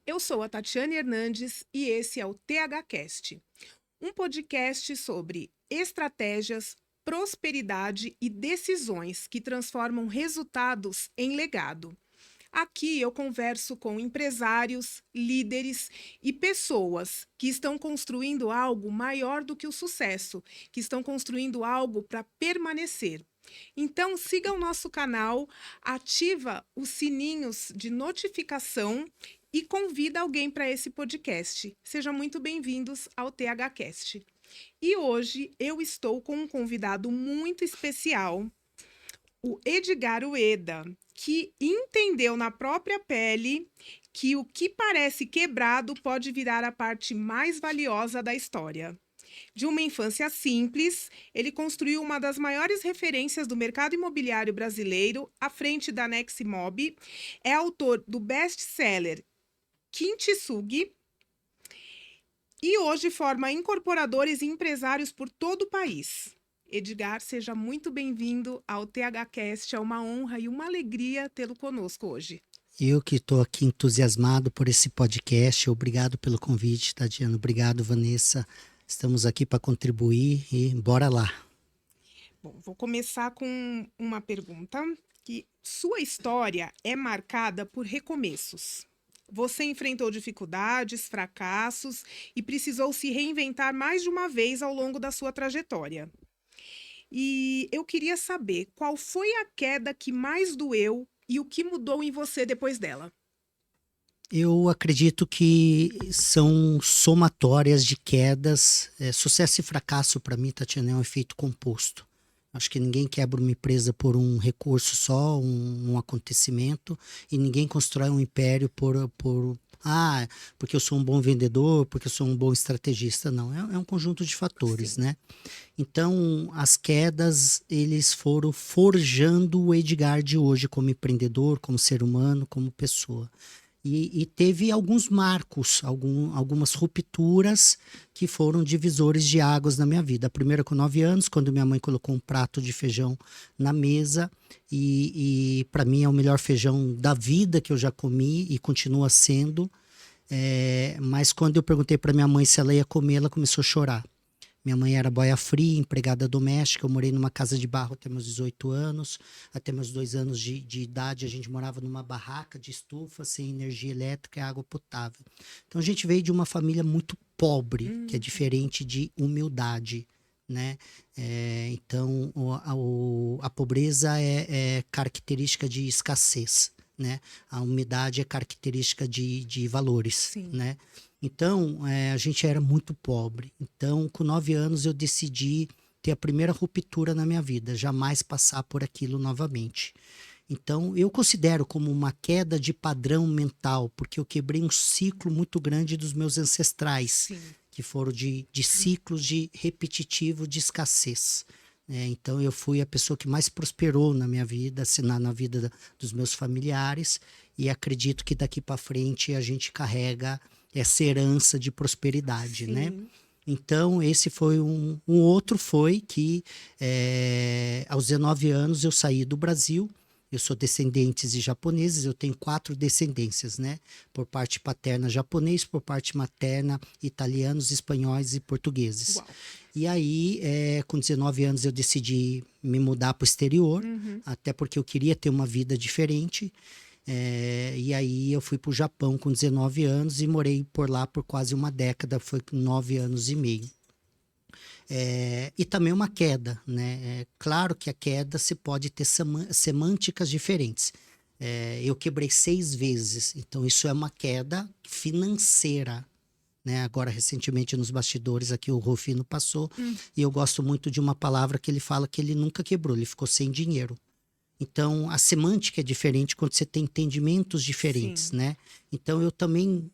Eu sou a Tatiane Hernandes e esse é o THCast, um podcast sobre estratégias, prosperidade e decisões que transformam resultados em legado. Aqui eu converso com empresários, líderes e pessoas que estão construindo algo maior do que o sucesso, que estão construindo algo para permanecer. Então, siga o nosso canal, ativa os sininhos de notificação e convida alguém para esse podcast. Sejam muito bem-vindos ao THCast. E hoje eu estou com um convidado muito especial, o Edgar Ueda, que entendeu na própria pele que o que parece quebrado pode virar a parte mais valiosa da história. De uma infância simples, ele construiu uma das maiores referências do mercado imobiliário brasileiro à frente da Neximob, é autor do best-seller Kintsugi e hoje forma incorporadores e empresários por todo o país. Edgar, seja muito bem-vindo ao THCast. É uma honra e uma alegria tê-lo conosco hoje. Eu que estou aqui entusiasmado por esse podcast. Obrigado pelo convite, Tatiana. Obrigado, Vanessa. Estamos aqui para contribuir e bora lá. Bom, vou começar com uma pergunta que sua história é marcada por recomeços. Você enfrentou dificuldades, fracassos e precisou se reinventar mais de uma vez ao longo da sua trajetória. E eu queria saber qual foi a queda que mais doeu e o que mudou em você depois dela. Eu acredito que são somatórias de quedas. Sucesso e fracasso, para mim, Tatiana, é um efeito composto. Acho que ninguém quebra uma empresa por um recurso só, um acontecimento, e ninguém constrói um império porque eu sou um bom vendedor, porque eu sou um bom estrategista. Não, é um conjunto de fatores, Sim. né? Então, as quedas, eles foram forjando o Edgar de hoje como empreendedor, como ser humano, como pessoa. E teve alguns marcos, algumas rupturas que foram divisores de águas na minha vida. A primeira com 9 anos, quando minha mãe colocou um prato de feijão na mesa. E para mim é o melhor feijão da vida que eu já comi e continua sendo. Mas quando eu perguntei para minha mãe se ela ia comer, ela começou a chorar. Minha mãe era boia fria, empregada doméstica. Eu morei numa casa de barro até meus 18 anos. Até meus 2 anos de idade, a gente morava numa barraca de estufa, sem energia elétrica e água potável. Então, a gente veio de uma família muito pobre, que é diferente de humildade, né? Então, a pobreza é característica de escassez, né? A humildade é característica de valores, Sim. né? Então, a gente era muito pobre. Então, com 9 anos, eu decidi ter a primeira ruptura na minha vida, jamais passar por aquilo novamente. Então, eu considero como uma queda de padrão mental, porque eu quebrei um ciclo muito grande dos meus ancestrais, Sim. que foram de ciclos de repetitivo de escassez. Então, eu fui a pessoa que mais prosperou na minha vida, na vida dos meus familiares, e acredito que daqui para frente a gente carrega essa herança de prosperidade, Sim. né? Então, esse foi um outro foi que aos 19 anos eu saí do Brasil. Eu sou descendentes de japoneses, eu tenho 4 descendências, né? Por parte paterna japonês, por parte materna italianos, espanhóis e portugueses. Uau. E aí, com 19 anos eu decidi me mudar para o exterior, até porque eu queria ter uma vida diferente. E aí eu fui para o Japão com 19 anos e morei por lá por quase uma década, foi 9 anos e meio. E também uma queda, né? Claro que a queda se pode ter semânticas diferentes. Eu quebrei 6 vezes, então isso é uma queda financeira, né? Agora, recentemente, nos bastidores aqui, o Rufino passou, e eu gosto muito de uma palavra que ele fala que ele nunca quebrou, ele ficou sem dinheiro. Então, a semântica é diferente quando você tem entendimentos diferentes, Sim. né? Então, eu também,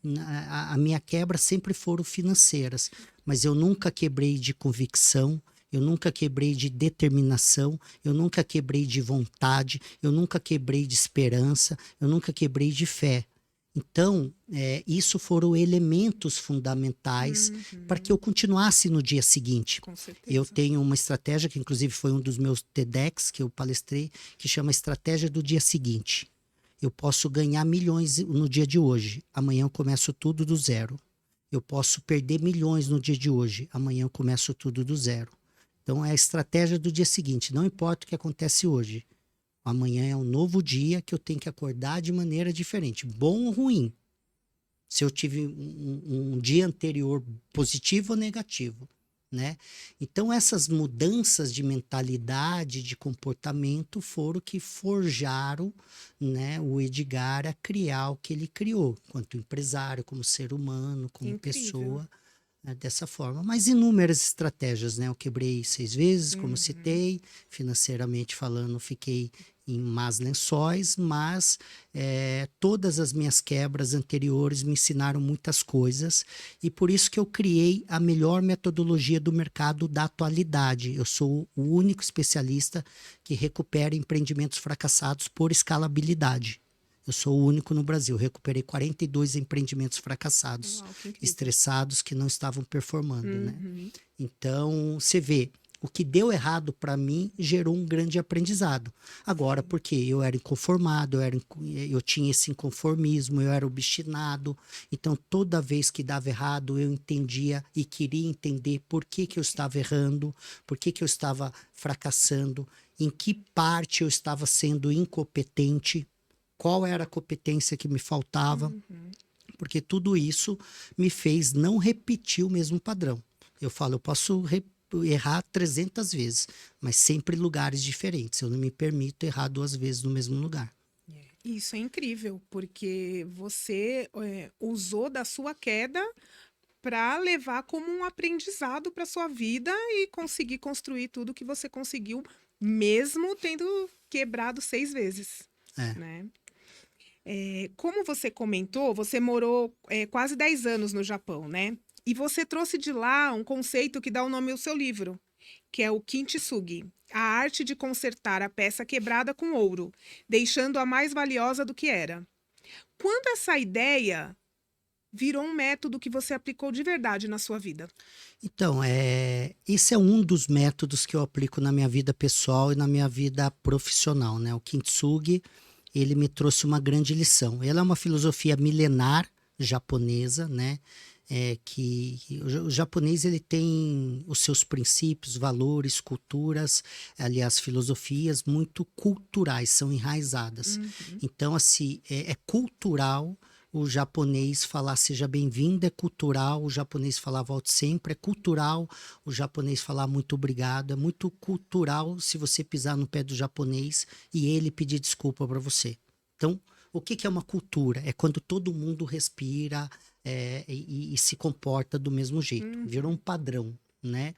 a minha quebra sempre foram financeiras, mas eu nunca quebrei de convicção, eu nunca quebrei de determinação, eu nunca quebrei de vontade, eu nunca quebrei de esperança, eu nunca quebrei de fé. Então, isso foram elementos fundamentais para que eu continuasse no dia seguinte. Com certeza. Eu tenho uma estratégia, que inclusive foi um dos meus TEDx que eu palestrei, que chama Estratégia do Dia Seguinte. Eu posso ganhar milhões no dia de hoje, amanhã eu começo tudo do zero. Eu posso perder milhões no dia de hoje, amanhã eu começo tudo do zero. Então é a estratégia do dia seguinte, não importa o que acontece hoje. Amanhã é um novo dia que eu tenho que acordar de maneira diferente, bom ou ruim. Se eu tive um dia anterior positivo ou negativo, né? Então essas mudanças de mentalidade, de comportamento foram que forjaram, né, o Edgar a criar o que ele criou, quanto empresário, como ser humano, como Incrível. pessoa, né, dessa forma. Mas inúmeras estratégias, né? Eu quebrei 6 vezes, como Uhum. citei, financeiramente falando, fiquei em más lençóis, mas todas as minhas quebras anteriores me ensinaram muitas coisas e por isso que eu criei a melhor metodologia do mercado da atualidade. Eu sou o único especialista que recupera empreendimentos fracassados por escalabilidade. Eu sou o único no Brasil. Recuperei 42 empreendimentos fracassados, Uau, que incrível. estressados, que não estavam performando, né? Uhum. Então, você vê, o que deu errado para mim gerou um grande aprendizado. Agora, Sim. porque eu era inconformado, eu tinha esse inconformismo, eu era obstinado. Então, toda vez que dava errado, eu entendia e queria entender por que que eu estava errando, por que que eu estava fracassando, em que parte eu estava sendo incompetente, qual era a competência que me faltava, Uhum. porque tudo isso me fez não repetir o mesmo padrão. Eu falo, eu posso errar 300 vezes, mas sempre em lugares diferentes. Eu não me permito errar 2 vezes no mesmo lugar. Isso é incrível, porque você usou da sua queda para levar como um aprendizado para sua vida e conseguir construir tudo que você conseguiu, mesmo tendo quebrado 6 vezes, É. né? Como você comentou, você morou quase 10 anos no Japão, né? E você trouxe de lá um conceito que dá o nome ao seu livro, que é o kintsugi, a arte de consertar a peça quebrada com ouro, deixando-a mais valiosa do que era. Quando essa ideia virou um método que você aplicou de verdade na sua vida? Então, esse é um dos métodos que eu aplico na minha vida pessoal e na minha vida profissional, né? O Kintsugi, ele me trouxe uma grande lição. Ela é uma filosofia milenar japonesa, né? O japonês ele tem os seus princípios, valores, culturas, aliás, filosofias muito culturais, são enraizadas. Uhum. Então, assim, é cultural o japonês falar seja bem-vindo, é cultural o japonês falar volte sempre, é cultural o japonês falar muito obrigado, é muito cultural se você pisar no pé do japonês e ele pedir desculpa para você. Então, o que que é uma cultura? É quando todo mundo respira e se comporta do mesmo jeito. Virou um Uhum. padrão, né?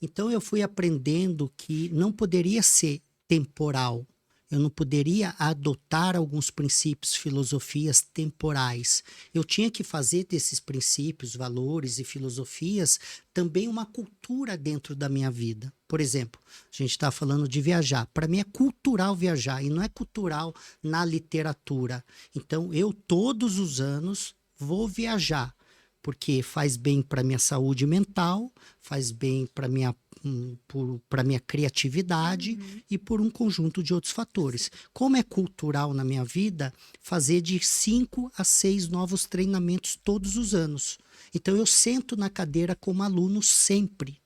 Então eu fui aprendendo que não poderia ser temporal. Eu não poderia adotar alguns princípios, filosofias temporais. Eu tinha que fazer desses princípios, valores e filosofias também uma cultura dentro da minha vida. Por exemplo, a gente está falando de viajar. Para mim é cultural viajar e não é cultural na literatura. Então eu todos os anos vou viajar porque faz bem para minha saúde mental, faz bem para minha criatividade Uhum. e por um conjunto de outros Sim. fatores. Como é cultural na minha vida fazer de 5 a 6 novos treinamentos todos os anos. Então eu sento na cadeira como aluno sempre,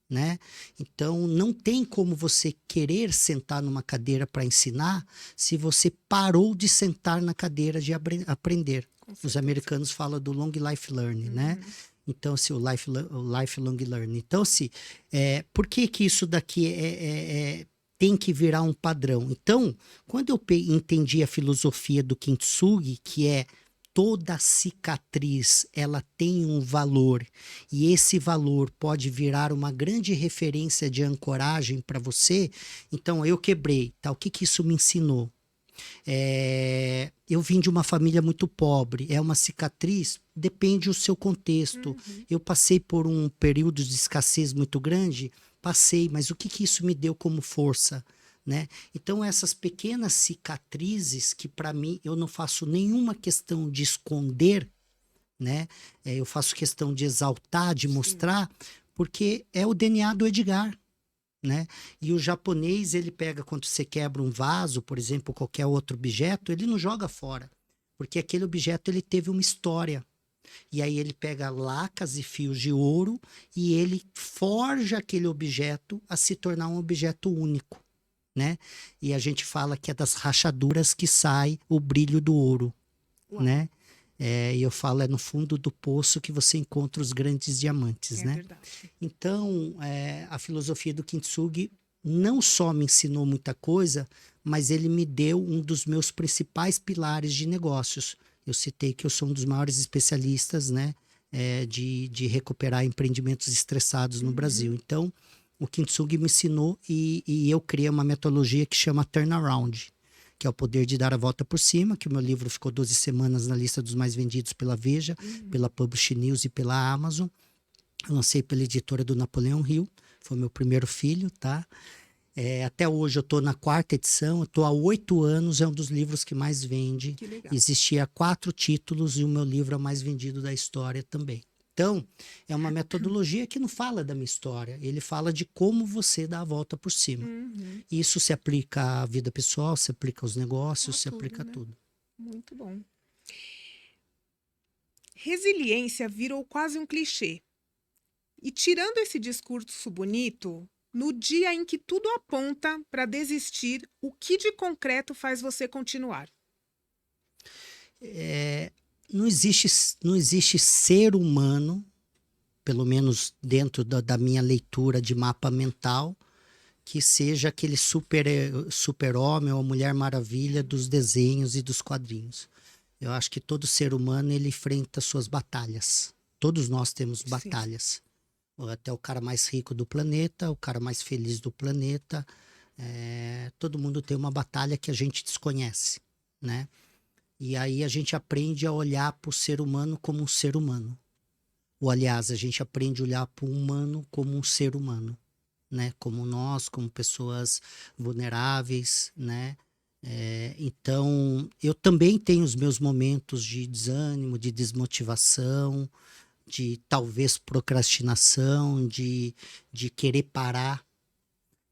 né? Então não tem como você querer sentar numa cadeira para ensinar se você parou de sentar na cadeira de aprender. Com Os certeza. americanos falam do long life learning, né? Uhum. Então, se o lifelong learning. Então, se por que que isso daqui tem que virar um padrão? Então, quando eu entendi a filosofia do Kintsugi, que é toda cicatriz ela tem um valor e esse valor pode virar uma grande referência de ancoragem para você, então eu quebrei, tá? O que que isso me ensinou? Eu vim de uma família muito pobre, é uma cicatriz, depende do seu contexto. Uhum. Eu passei por um período de escassez muito grande, passei, mas o que que isso me deu como força? Né? Então, essas pequenas cicatrizes que para mim eu não faço nenhuma questão de esconder, né? Eu faço questão de exaltar, de Sim. mostrar, porque é o DNA do Edgar. né? E o japonês, ele pega, quando você quebra um vaso, por exemplo, qualquer outro objeto, ele não joga fora, porque aquele objeto ele teve uma história. E aí ele pega lacas e fios de ouro e ele forja aquele objeto a se tornar um objeto único, né? E a gente fala que é das rachaduras que sai o brilho do ouro, Uau, né? E eu falo, é no fundo do poço que você encontra os grandes diamantes, é né? verdade. Então, a filosofia do Kintsugi não só me ensinou muita coisa, mas ele me deu um dos meus principais pilares de negócios. Eu citei que eu sou um dos maiores especialistas, né, de recuperar empreendimentos estressados no Brasil. Então, o Kintsugi me ensinou e eu criei uma metodologia que chama Turnaround, que é o poder de dar a volta por cima, que o meu livro ficou 12 semanas na lista dos mais vendidos pela Veja, pela Publish News e pela Amazon. Eu lancei pela editora do Napoleão Hill, foi meu primeiro filho, tá? Até hoje eu estou na 4ª edição, eu estou há 8 anos, é um dos livros que mais vende. Que legal. Existia 4 títulos e o meu livro é o mais vendido da história também. Então, é uma metodologia que não fala da minha história, ele fala de como você dá a volta por cima. Isso se aplica à vida pessoal, se aplica aos negócios, se aplica a né? tudo. Muito bom. Resiliência virou quase um clichê. E tirando esse discurso bonito, no dia em que tudo aponta para desistir, o que de concreto faz você continuar? Não existe ser humano, pelo menos dentro da minha leitura de mapa mental, que seja aquele super-homem ou mulher maravilha dos desenhos e dos quadrinhos. Eu acho que todo ser humano ele enfrenta suas batalhas. Todos nós temos batalhas. Até o cara mais rico do planeta, o cara mais feliz do planeta. Todo mundo tem uma batalha que a gente desconhece, né? E aí a gente aprende a olhar para o ser humano como um ser humano. Ou, aliás, a gente aprende a olhar para o humano como um ser humano, né? Como nós, como pessoas vulneráveis, né? Então, eu também tenho os meus momentos de desânimo, de desmotivação, de talvez procrastinação, de querer parar.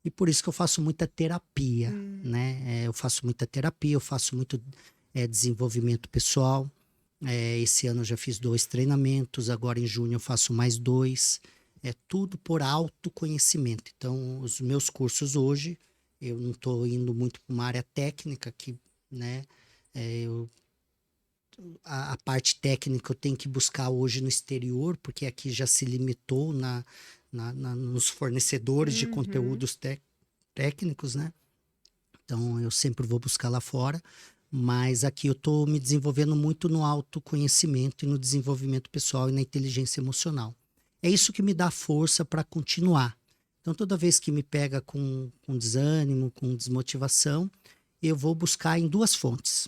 E por isso que eu faço muita terapia, né? Eu faço muita terapia, eu faço muito desenvolvimento pessoal. Esse ano eu já fiz 2 treinamentos, agora em junho eu faço mais 2. É tudo por autoconhecimento. Então, os meus cursos hoje, eu não estou indo muito para uma área técnica, que, né? A parte técnica eu tenho que buscar hoje no exterior, porque aqui já se limitou nos fornecedores de conteúdos técnicos, né? Então, eu sempre vou buscar lá fora. Mas aqui eu estou me desenvolvendo muito no autoconhecimento e no desenvolvimento pessoal e na inteligência emocional. É isso que me dá força para continuar. Então, toda vez que me pega com desânimo, com desmotivação, eu vou buscar em 2 fontes.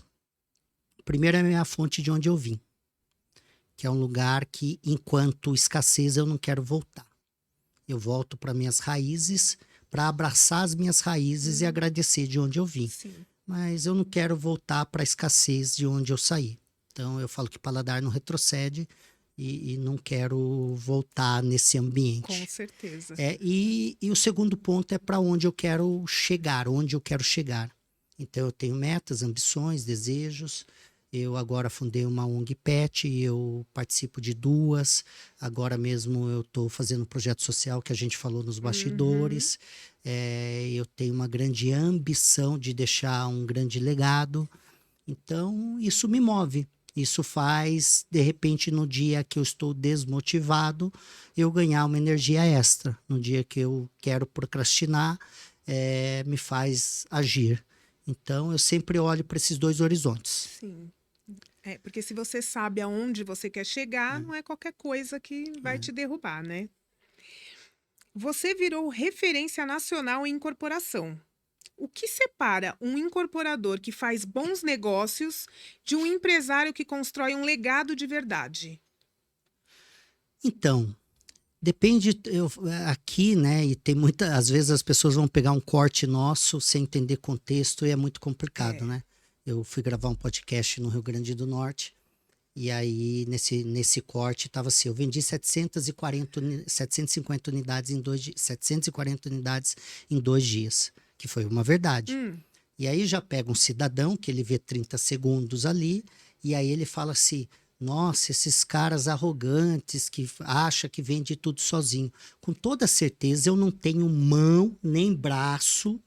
Primeiro é a minha fonte de onde eu vim, que é um lugar que, enquanto escassez, eu não quero voltar. Eu volto para minhas raízes, para abraçar as minhas raízes e agradecer de onde eu vim. Sim. Mas eu não quero voltar para a escassez de onde eu saí. Então, eu falo que paladar não retrocede e não quero voltar nesse ambiente. Com certeza. E o segundo ponto é para onde eu quero chegar, Então, eu tenho metas, ambições, desejos. Eu agora fundei uma ONG Pet, eu participo de 2. Agora mesmo eu estou fazendo um projeto social que a gente falou nos bastidores. Eu tenho uma grande ambição de deixar um grande legado. Então, isso me move. Isso faz, de repente, no dia que eu estou desmotivado, eu ganhar uma energia extra. No dia que eu quero procrastinar, me faz agir. Então, eu sempre olho para esses 2 horizontes. Sim. Porque se você sabe aonde você quer chegar, não é qualquer coisa que vai te derrubar, né? Você virou referência nacional em incorporação. O que separa um incorporador que faz bons negócios de um empresário que constrói um legado de verdade? Então, depende, aqui, né, e tem às vezes as pessoas vão pegar um corte nosso sem entender contexto e é muito complicado, né? Eu fui gravar um podcast no Rio Grande do Norte E aí, nesse corte, estava assim, eu vendi 750 unidades em 2 dias, 740 unidades em 2 dias, que foi uma verdade. E aí já pega um cidadão, que ele vê 30 segundos ali, e aí ele fala assim, nossa, esses caras arrogantes que acham que vende tudo sozinho. Com toda certeza, eu não tenho mão nem braço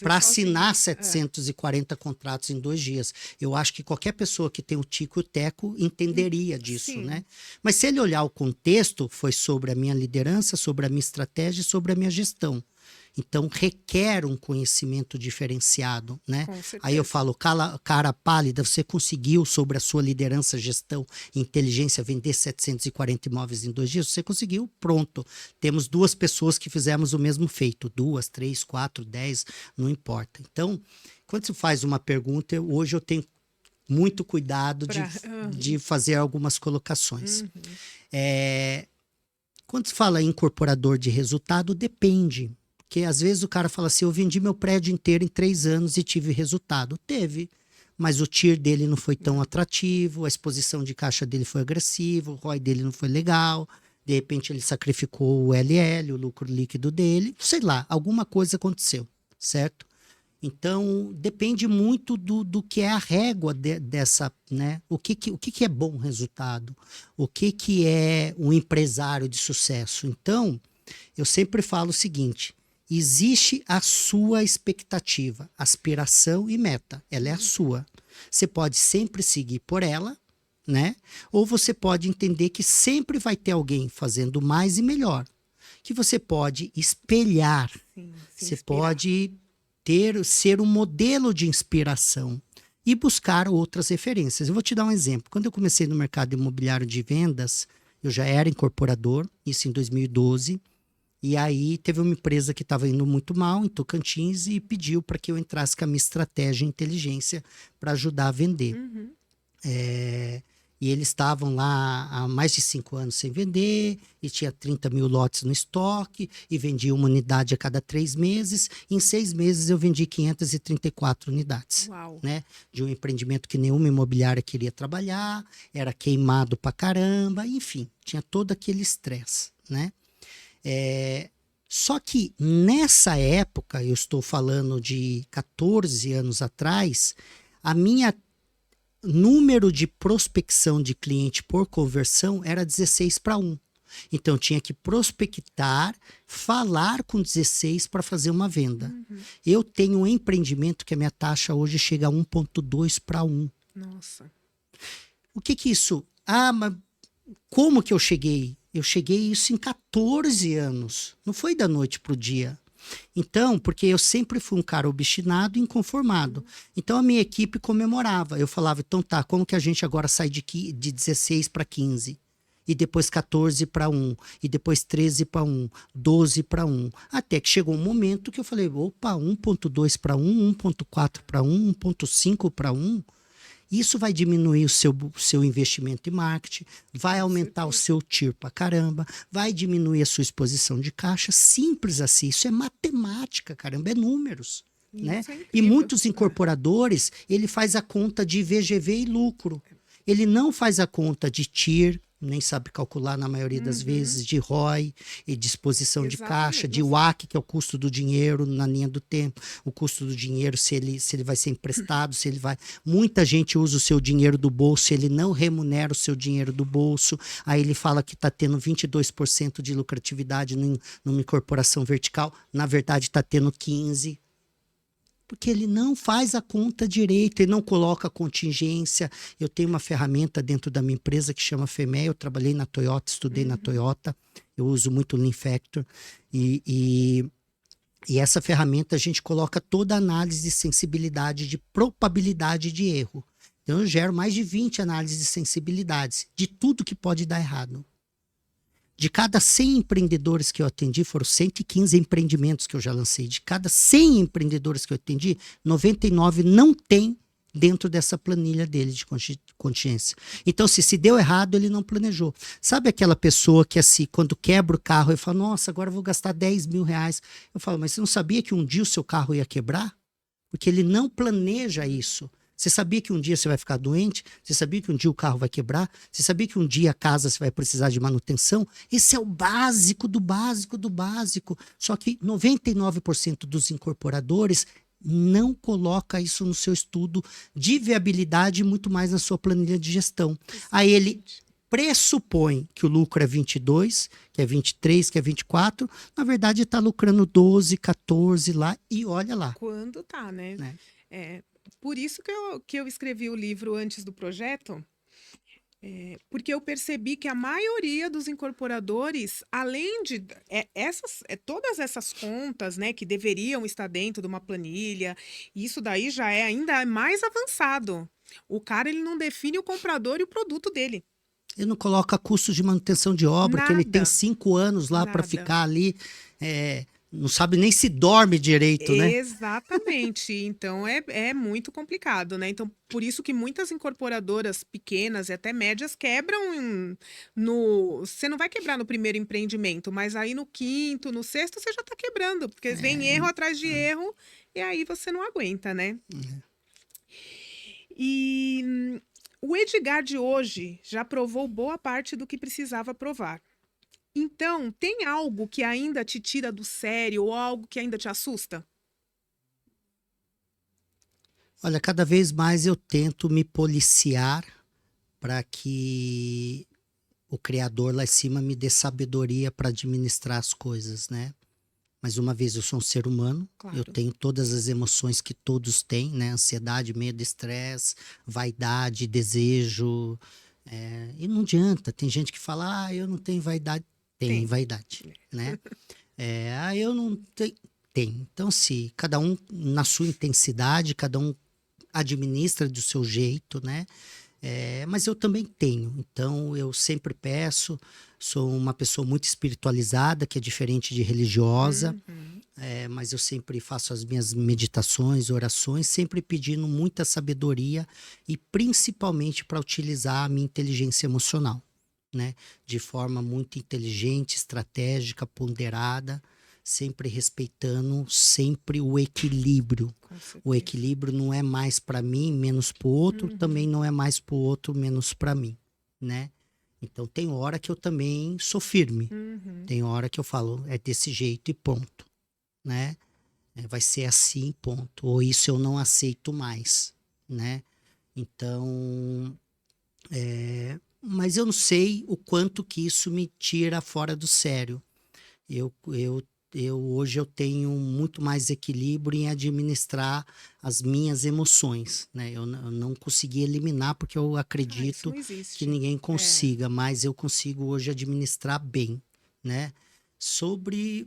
para assinar 740 contratos em 2 dias. Eu acho que qualquer pessoa que tem o tico e o teco entenderia disso, Sim. né? Mas se ele olhar o contexto, foi sobre a minha liderança, sobre a minha estratégia e sobre a minha gestão. Então, requer um conhecimento diferenciado, né? Com certeza. Aí eu falo, cara pálida, você conseguiu, sobre a sua liderança, gestão e inteligência, vender 740 imóveis em 2 dias? Você conseguiu, pronto. Temos 2 pessoas que fizemos o mesmo feito. 2, 3, 4, 10, não importa. Então, quando você faz uma pergunta, hoje eu tenho muito cuidado de fazer algumas colocações. Quando se fala em incorporador de resultado, depende. Porque às vezes o cara fala assim, eu vendi meu prédio inteiro em 3 anos e tive resultado. Teve, mas o TIR dele não foi tão atrativo, a exposição de caixa dele foi agressiva, o ROI dele não foi legal, de repente ele sacrificou o LL, o lucro líquido dele, sei lá, alguma coisa aconteceu, certo? Então, depende muito do que é a régua dessa, né? O que é bom resultado? O que é um empresário de sucesso? Então, eu sempre falo o seguinte, existe a sua expectativa, aspiração e meta. Ela é a sua. Você pode sempre seguir por ela, né? Ou você pode entender que sempre vai ter alguém fazendo mais e melhor. Que você pode espelhar. Você pode ser um modelo de inspiração e buscar outras referências. Eu vou te dar um exemplo. Quando eu comecei no mercado imobiliário de vendas, eu já era incorporador, isso em 2012. E aí teve uma empresa que estava indo muito mal em Tocantins e pediu para que eu entrasse com a minha estratégia e inteligência para ajudar a vender. E eles estavam lá há mais de 5 anos sem vender, e tinha 30 mil lotes no estoque, e vendia uma unidade a cada 3 meses. Em 6 meses eu vendi 534 unidades. Uau. Né? De um empreendimento que nenhuma imobiliária queria trabalhar, era queimado pra caramba, enfim, tinha todo aquele estresse, né? Só que nessa época, eu estou falando de 14 anos atrás, a minha número de prospecção de cliente por conversão era 16:1. Então, eu tinha que prospectar, falar com 16 para fazer uma venda. Eu tenho um empreendimento que a minha taxa hoje chega a 1,2:1. Nossa. O que isso? Mas como que eu cheguei? Eu cheguei isso em 14 anos. Não foi da noite para o dia. Então, porque eu sempre fui um cara obstinado e inconformado. Então, a minha equipe comemorava. Eu falava, então tá, como que a gente agora sai de 16 para 15? E depois 14:1. E depois 13:1. 12:1. Até que chegou um momento que eu falei, opa, 1,2:1, 1,4:1, 1,5:1. Isso vai diminuir o seu investimento em marketing, vai aumentar o seu TIR pra caramba, vai diminuir a sua exposição de caixa. Simples assim. Isso é matemática, caramba, é números. Né? E muitos incorporadores, ele faz a conta de VGV e lucro. Ele não faz a conta de TIR, nem sabe calcular na maioria das vezes, de ROI e disposição de caixa, de WACC, que é o custo do dinheiro na linha do tempo, o custo do dinheiro, se ele vai ser emprestado, se ele vai... Muita gente usa o seu dinheiro do bolso, ele não remunera o seu dinheiro do bolso, aí ele fala que está tendo 22% de lucratividade numa incorporação vertical, na verdade está tendo 15%. Porque ele não faz a conta direito, ele não coloca contingência. Eu tenho uma ferramenta dentro da minha empresa que chama FEME, eu trabalhei na Toyota, estudei na Toyota, eu uso muito o Lean Factor. E essa ferramenta a gente coloca toda a análise de sensibilidade, de probabilidade de erro. Então eu gero mais de 20 análises de sensibilidades, de tudo que pode dar errado. De cada 100 empreendedores que eu atendi, foram 115 empreendimentos que eu já lancei. De cada 100 empreendedores que eu atendi, 99 não tem dentro dessa planilha dele de contingência. Então, se deu errado, ele não planejou. Sabe aquela pessoa que, assim, quando quebra o carro, ele fala, nossa, agora eu vou gastar 10 mil reais. Eu falo, mas você não sabia que um dia o seu carro ia quebrar? Porque ele não planeja isso. Você sabia que um dia você vai ficar doente? Você sabia que um dia o carro vai quebrar? Você sabia que um dia a casa você vai precisar de manutenção? Esse é o básico do básico do básico. Só que 99% dos incorporadores não coloca isso no seu estudo de viabilidade, muito mais na sua planilha de gestão. Aí ele pressupõe que o lucro é 22, que é 23, que é 24, na verdade está lucrando 12, 14 lá e olha lá. Quando tá, né? Né? É, por isso que eu escrevi o livro antes do projeto, porque eu percebi que a maioria dos incorporadores, além de todas essas contas, né, que deveriam estar dentro de uma planilha, isso daí já é ainda mais avançado. O cara ele não define o comprador e o produto dele. Ele não coloca custos de manutenção de obra, que ele tem Nada, 5 anos lá para nada. ficar ali, não sabe nem se dorme direito, né? Exatamente. Então é muito complicado, né? Então, por isso que muitas incorporadoras pequenas e até médias quebram no. Você não vai quebrar no primeiro empreendimento, mas aí no quinto, no sexto, você já está quebrando, porque vem erro atrás de erro e aí você não aguenta, né? E o Edgar de hoje já provou boa parte do que precisava provar. Então, tem algo que ainda te tira do sério ou algo que ainda te assusta? Olha, cada vez mais eu tento me policiar para que o Criador lá em cima me dê sabedoria para administrar as coisas, né? Mais uma vez, eu sou um ser humano, Claro. eu tenho todas as emoções que todos têm, né? Ansiedade, medo, estresse, vaidade, desejo. E não adianta, tem gente que fala, eu não tenho vaidade. Tem vaidade, né? Eu não tenho. Tem. Então, se cada um na sua intensidade, cada um administra do seu jeito, né? Mas eu também tenho. Então, eu sempre peço. Sou uma pessoa muito espiritualizada, que é diferente de religiosa. Mas eu sempre faço as minhas meditações, orações, sempre pedindo muita sabedoria e principalmente para utilizar a minha inteligência emocional, né? De forma muito inteligente, estratégica, ponderada, sempre respeitando sempre o equilíbrio. O equilíbrio não é mais para mim, menos para o outro, também não é mais para o outro, menos para mim, né? Então tem hora que eu também sou firme, tem hora que eu falo, é desse jeito e ponto, né? Vai ser assim, ponto. Ou isso eu não aceito mais, né? Então, mas eu não sei o quanto que isso me tira fora do sério. Hoje eu tenho muito mais equilíbrio em administrar as minhas emoções, né? Eu não consegui eliminar porque eu acredito que ninguém consiga, mas eu consigo hoje administrar bem, né? Sobre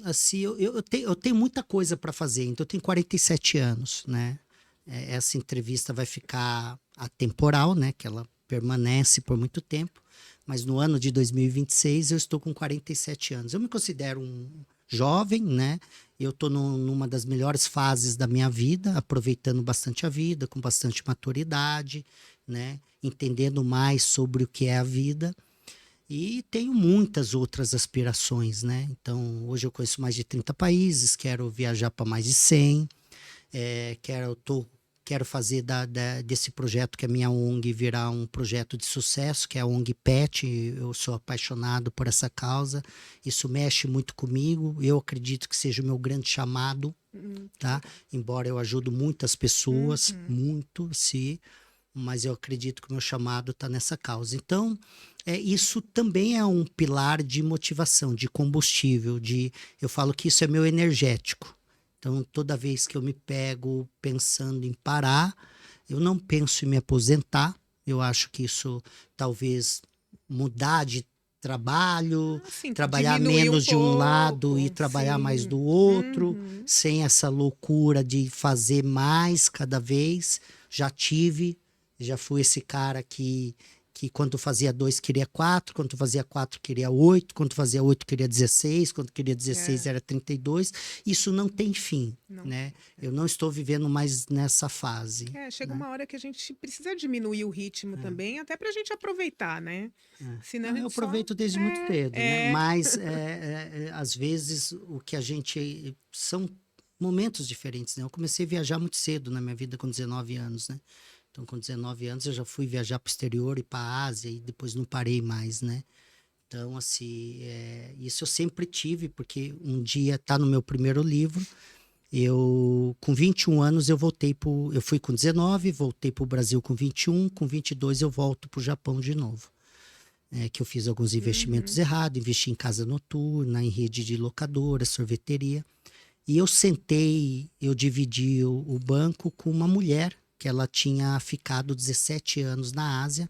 assim, eu tenho muita coisa para fazer, então eu tenho 47 anos, né? Essa entrevista vai ficar atemporal, né? Que ela permanece por muito tempo, mas no ano de 2026 eu estou com 47 anos. Eu me considero um jovem, né? Eu estou numa das melhores fases da minha vida, aproveitando bastante a vida, com bastante maturidade, né? Entendendo mais sobre o que é a vida. E tenho muitas outras aspirações, né? Então, hoje eu conheço mais de 30 países, quero viajar para mais de 100, quero fazer desse projeto que é a minha ONG virar um projeto de sucesso, que é a ONG PET. Eu sou apaixonado por essa causa, isso mexe muito comigo, eu acredito que seja o meu grande chamado, tá? Embora eu ajudo muitas pessoas, muito, sim, mas eu acredito que o meu chamado está nessa causa. Então, isso também é um pilar de motivação, de combustível, eu falo que isso é meu energético. Então, toda vez que eu me pego pensando em parar, eu não penso em me aposentar. Eu acho que isso talvez mudar de trabalho, trabalhar menos de um lado e trabalhar mais do outro, sem essa loucura de fazer mais cada vez. Já fui esse cara que quando fazia 2 queria 4, quando fazia 4 queria 8, quando fazia 8 queria 16, quando queria 16 era 32. Isso não tem fim, né? Eu não estou vivendo mais nessa fase. Chega né? uma hora que a gente precisa diminuir o ritmo também, até pra gente aproveitar, né? Senão a Eu gente aproveito desde muito cedo, né? Mas às vezes o que a gente momentos diferentes, né? Eu comecei a viajar muito cedo na minha vida, com 19 anos, né? Então, com 19 anos, eu já fui viajar para o exterior e para a Ásia e depois não parei mais, né? Então, assim, isso eu sempre tive, porque um dia, tá no meu primeiro livro, com 21 anos, eu fui com 19, voltei para o Brasil com 21, com 22 eu volto para o Japão de novo. Que eu fiz alguns investimentos errados, investi em casa noturna, em rede de locadora, sorveteria. E eu dividi o banco com uma mulher, que ela tinha ficado 17 anos na Ásia,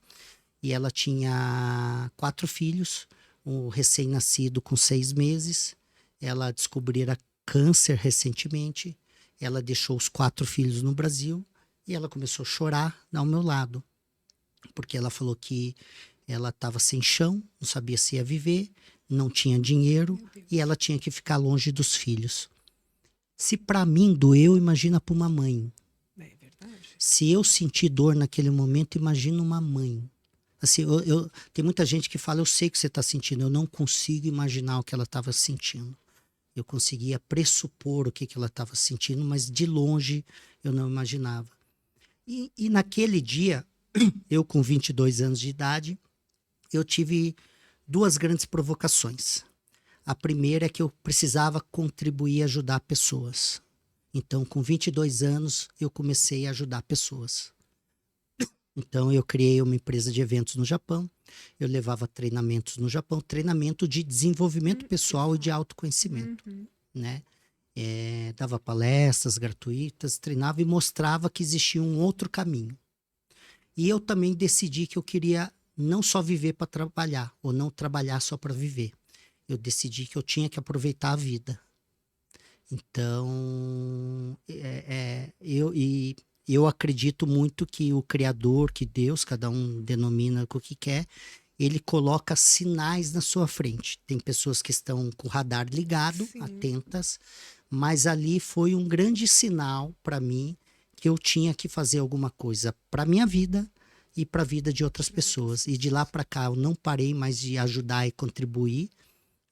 e ela tinha 4 filhos, um recém-nascido com 6 meses. Ela descobrira câncer recentemente. Ela deixou os 4 filhos no Brasil e ela começou a chorar ao meu lado, porque ela falou que ela estava sem chão, não sabia se ia viver, não tinha dinheiro e ela tinha que ficar longe dos filhos. Se para mim doeu, imagina para uma mãe. É verdade. Se eu senti dor naquele momento, imagina uma mãe. Assim, tem muita gente que fala, eu sei o que você está sentindo, eu não consigo imaginar o que ela estava sentindo. Eu conseguia pressupor o que ela estava sentindo, mas de longe eu não imaginava. E naquele dia, eu com 22 anos de idade, eu tive 2 grandes provocações. A primeira é que eu precisava contribuir e ajudar pessoas. Então, com 22 anos, eu comecei a ajudar pessoas. Então, eu criei uma empresa de eventos no Japão. Eu levava treinamentos no Japão, treinamento de desenvolvimento pessoal e de autoconhecimento, né? Dava palestras gratuitas, treinava e mostrava que existia um outro caminho. E eu também decidi que eu queria não só viver para trabalhar, ou não trabalhar só para viver. Eu decidi que eu tinha que aproveitar a vida. Então, eu acredito muito que o Criador, que Deus, cada um denomina o que quer, ele coloca sinais na sua frente. Tem pessoas que estão com o radar ligado, Sim. atentas, mas ali foi um grande sinal para mim que eu tinha que fazer alguma coisa para minha vida e para a vida de outras pessoas. E de lá para cá eu não parei mais de ajudar e contribuir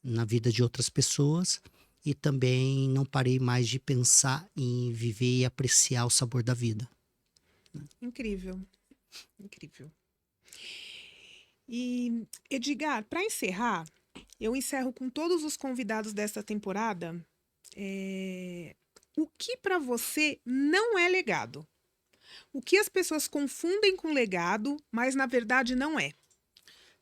na vida de outras pessoas. E também não parei mais de pensar em viver e apreciar o sabor da vida. Incrível, incrível. E, Edgar, para encerrar, eu encerro com todos os convidados desta temporada. O que para você não é legado? O que as pessoas confundem com legado, mas na verdade não é?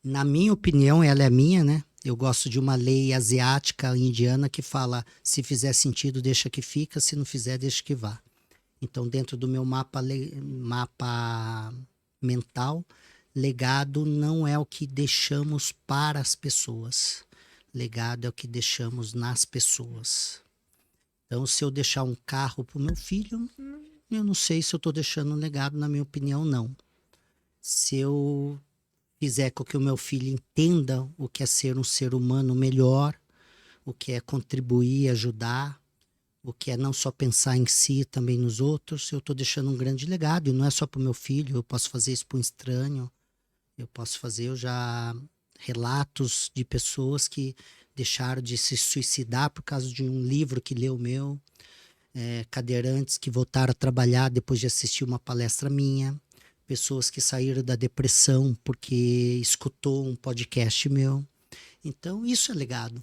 Na minha opinião, ela é minha, né? Eu gosto de uma lei asiática, indiana, que fala: se fizer sentido, deixa que fica, se não fizer, deixa que vá. Então, dentro do meu mapa mental, legado não é o que deixamos para as pessoas. Legado é o que deixamos nas pessoas. Então, se eu deixar um carro para o meu filho, eu não sei se eu estou deixando um legado, na minha opinião, não. Se eu fizer com que o meu filho entenda o que é ser um ser humano melhor, o que é contribuir, ajudar, o que é não só pensar em si, também nos outros, eu estou deixando um grande legado. E não é só para o meu filho, eu posso fazer isso para um estranho, eu já relatos de pessoas que deixaram de se suicidar por causa de um livro que leu meu, cadeirantes que voltaram a trabalhar depois de assistir uma palestra minha, pessoas que saíram da depressão porque escutou um podcast meu. Então, isso é legado,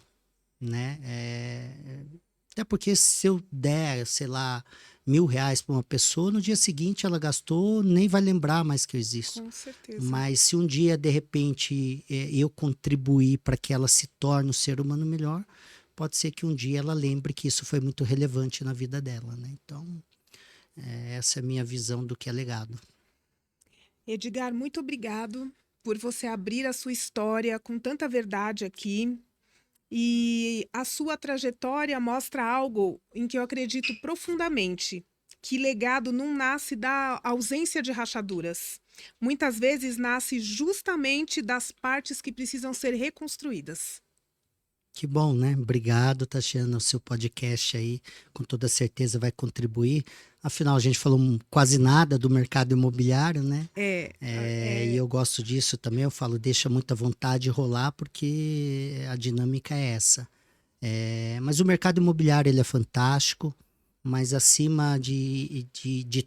né? Até porque se eu der, sei lá, R$ 1.000 para uma pessoa, no dia seguinte ela gastou, nem vai lembrar mais que eu existo. Com certeza. Mas se um dia, de repente, eu contribuir para que ela se torne um ser humano melhor, pode ser que um dia ela lembre que isso foi muito relevante na vida dela, né? Então, essa é a minha visão do que é legado. Edgar, muito obrigado por você abrir a sua história com tanta verdade aqui. E a sua trajetória mostra algo em que eu acredito profundamente, que legado não nasce da ausência de rachaduras. Muitas vezes nasce justamente das partes que precisam ser reconstruídas. Que bom, né? Obrigado, Tatiana. O seu podcast aí, com toda certeza, vai contribuir. Afinal, a gente falou quase nada do mercado imobiliário, né? E eu gosto disso também. Eu falo, deixa muita vontade rolar, porque a dinâmica é essa. Mas o mercado imobiliário ele é fantástico, mas acima de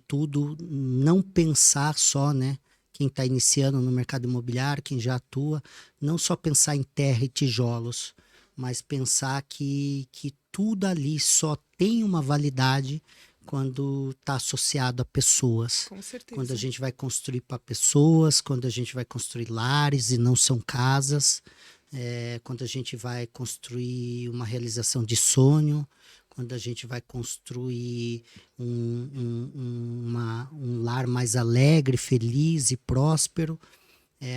tudo, não pensar só, né? Quem está iniciando no mercado imobiliário, quem já atua, não só pensar em terra e tijolos, mas pensar que tudo ali só tem uma validade quando está associado a pessoas. Com Quando a certeza. gente vai construir para pessoas, quando a gente vai construir lares e não são casas, quando a gente vai construir uma realização de sonho, quando a gente vai construir um lar mais alegre, feliz e próspero,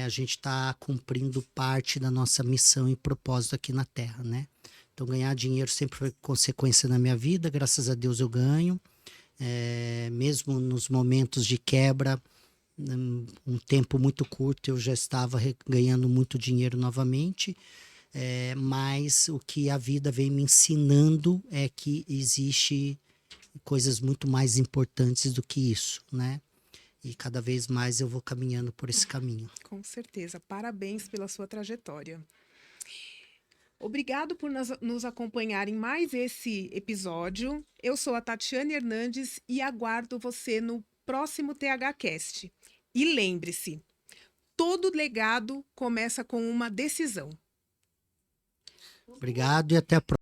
a gente está cumprindo parte da nossa missão e propósito aqui na Terra, né? Então, ganhar dinheiro sempre foi consequência na minha vida, graças a Deus eu ganho. Mesmo nos momentos de quebra, um tempo muito curto, eu já estava ganhando muito dinheiro novamente. Mas o que a vida vem me ensinando é que existe coisas muito mais importantes do que isso, né? E cada vez mais eu vou caminhando por esse caminho. Com certeza. Parabéns pela sua trajetória. Obrigado por nos acompanhar em mais esse episódio. Eu sou a Tatiane Hernandes e aguardo você no próximo TH Cast. E lembre-se, todo legado começa com uma decisão. Obrigado e até a próxima.